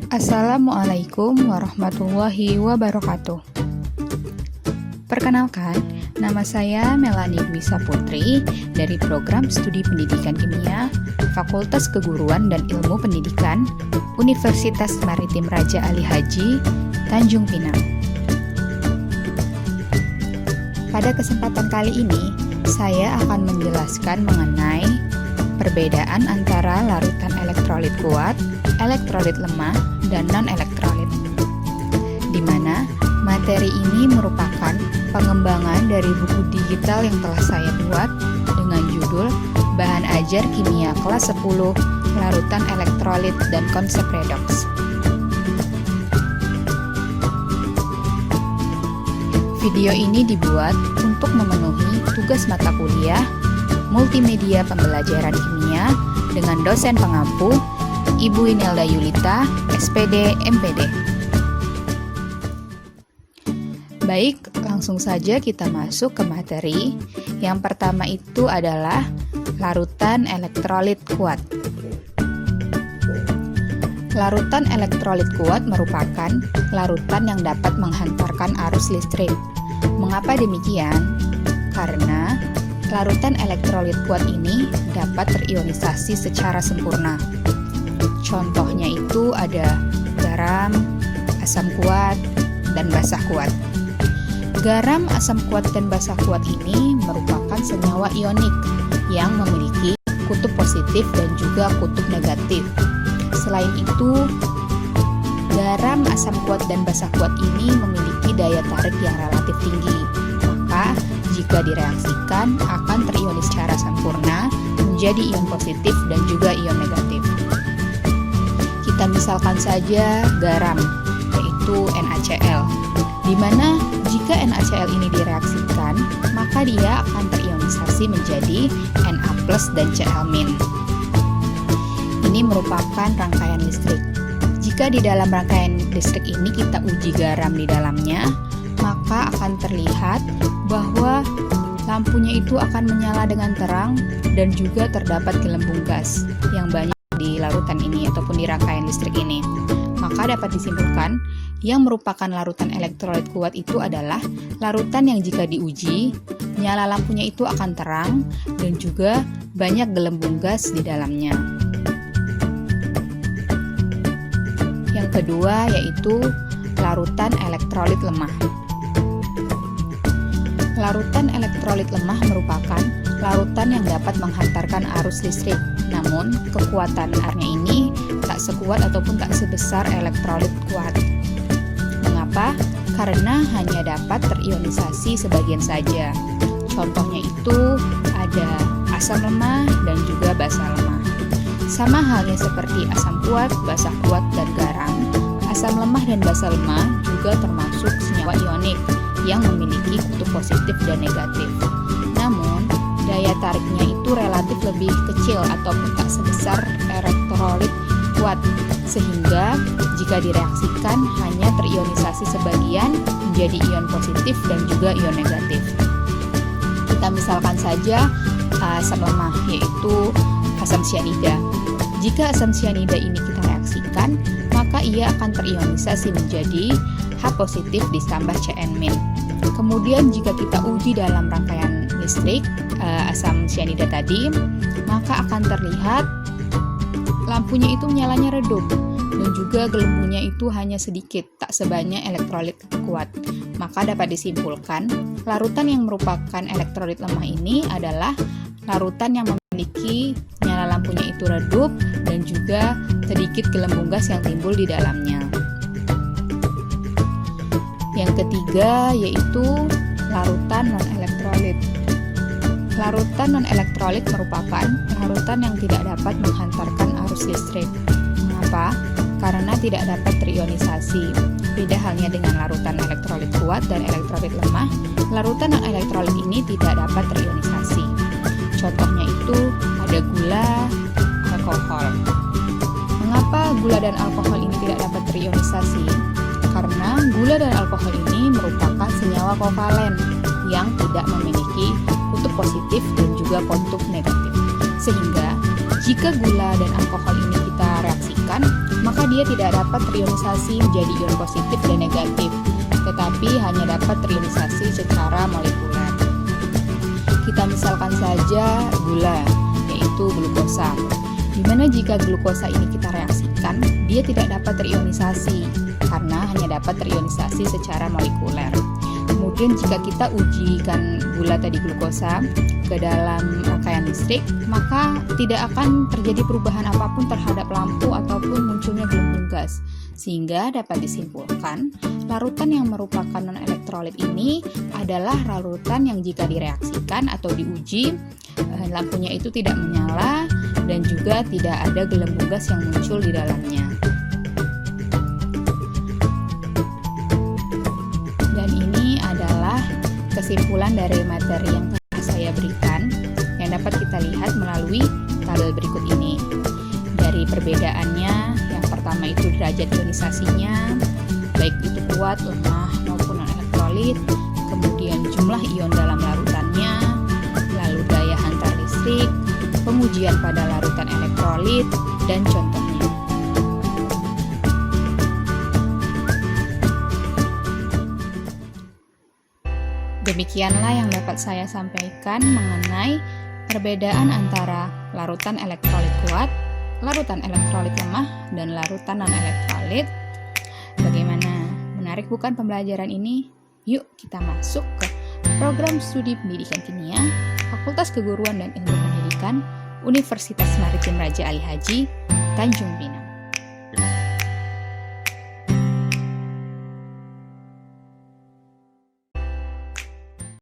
Assalamualaikum warahmatullahi wabarakatuh. Perkenalkan, nama saya Melanie Dwi Saputri dari Program Studi Pendidikan Kimia, Fakultas Keguruan dan Ilmu Pendidikan, Universitas Maritim Raja Ali Haji, Tanjung Pinang. Pada kesempatan kali ini, saya akan menjelaskan mengenai perbedaan antara larutan elektrolit kuat, elektrolit lemah, dan non-elektrolit, di mana materi ini merupakan pengembangan dari buku digital yang telah saya buat dengan judul Bahan Ajar Kimia Kelas 10 Larutan Elektrolit dan Konsep Redox. Video ini dibuat untuk memenuhi tugas mata kuliah Multimedia Pembelajaran Kimia dengan dosen pengampu Ibu Inelda Yulita, SPD, MPD. Baik, langsung saja kita masuk ke materi. Yang pertama itu adalah larutan elektrolit kuat. Larutan elektrolit kuat merupakan larutan yang dapat menghantarkan arus listrik. Mengapa demikian? Karena larutan elektrolit kuat ini dapat terionisasi secara sempurna. Contohnya itu ada garam, asam kuat, dan basa kuat. Garam, asam kuat, dan basa kuat ini merupakan senyawa ionik yang memiliki kutub positif dan juga kutub negatif. Selain itu, garam, asam kuat, dan basa kuat ini memiliki daya tarik yang relatif tinggi. Maka, jika direaksikan akan terionis secara sempurna menjadi ion positif dan juga ion negatif. Kita misalkan saja garam, yaitu NaCl, di mana jika NaCl ini direaksikan, maka dia akan terionisasi menjadi Na+ dan Cl-. Ini merupakan rangkaian listrik. Jika di dalam rangkaian listrik ini kita uji garam di dalamnya, maka akan terlihat bahwa lampunya itu akan menyala dengan terang dan juga terdapat gelembung gas yang banyak di larutan ini ataupun di rangkaian listrik ini. Maka dapat disimpulkan yang merupakan larutan elektrolit kuat itu adalah larutan yang jika diuji, nyala lampunya itu akan terang dan juga banyak gelembung gas di dalamnya. Yang kedua yaitu larutan elektrolit lemah. Larutan elektrolit lemah merupakan larutan yang dapat menghantarkan arus listrik, namun kekuatan arnya ini tak sekuat ataupun tak sebesar elektrolit kuat. Mengapa? Karena hanya dapat terionisasi sebagian saja. Contohnya itu ada asam lemah dan juga basa lemah. Sama halnya seperti asam kuat, basa kuat, dan garam, asam lemah dan basa lemah juga termasuk senyawa ionik yang memiliki kutub positif dan negatif. Namun, daya tariknya itu relatif lebih kecil ataupun tak sebesar elektrolit kuat, sehingga jika direaksikan hanya terionisasi sebagian menjadi ion positif dan juga ion negatif. Kita misalkan saja asam lemah, yaitu asam sianida. Jika asam sianida ini kita reaksikan, maka ia akan terionisasi menjadi H positif ditambah Cn-. Kemudian jika kita uji dalam rangkaian listrik asam sianida tadi, maka akan terlihat lampunya itu nyalanya redup dan juga gelembungnya itu hanya sedikit, tak sebanyak elektrolit kuat. Maka dapat disimpulkan, larutan yang merupakan elektrolit lemah ini adalah larutan yang memiliki nyala lampunya itu redup dan juga sedikit gelembung gas yang timbul di dalamnya. Yang ketiga yaitu larutan non-elektrolit. Larutan non-elektrolit merupakan larutan yang tidak dapat menghantarkan arus listrik. Mengapa? Karena tidak dapat terionisasi. Beda halnya dengan larutan elektrolit kuat dan elektrolit lemah, larutan non-elektrolit ini tidak dapat terionisasi. Contohnya itu ada gula, alkohol. Mengapa gula dan alkohol ini tidak dapat terionisasi? Karena gula dan alkohol ini merupakan senyawa kovalen yang tidak memiliki kutub positif dan juga kutub negatif. Sehingga jika gula dan alkohol ini kita reaksikan, maka dia tidak dapat terionisasi menjadi ion positif dan negatif, tetapi hanya dapat terionisasi secara molekuler. Kita misalkan saja gula, yaitu glukosa. Di mana jika glukosa ini kita reaksikan, dia tidak dapat terionisasi karena hanya dapat terionisasi secara molekuler. Kemudian jika kita ujikan gula tadi glukosa ke dalam rangkaian listrik, maka tidak akan terjadi perubahan apapun terhadap lampu ataupun munculnya gelembung gas. Sehingga dapat disimpulkan, larutan yang merupakan non-elektrolit ini adalah larutan yang jika direaksikan atau diuji, lampunya itu tidak menyala dan juga tidak ada gelembung gas yang muncul di dalamnya. Dan ini adalah kesimpulan dari materi yang telah saya berikan yang dapat kita lihat melalui tabel berikut ini. Dari perbedaannya, yang pertama itu derajat ionisasinya, baik itu kuat, lemah maupun non-elektrolit, kemudian jumlah ion dalam larutannya, lalu daya hantar listrik, pengujian pada larutan elektrolit, dan contohnya. Demikianlah yang dapat saya sampaikan mengenai perbedaan antara larutan elektrolit kuat, larutan elektrolit lemah, dan larutan non-elektrolit. Bagaimana? Menarik bukan pembelajaran ini? Yuk kita masuk ke program studi pendidikan kimia, Fakultas Keguruan dan Ilmu Pendidikan, Universitas Maritim Raja Ali Haji, Tanjung Pinang.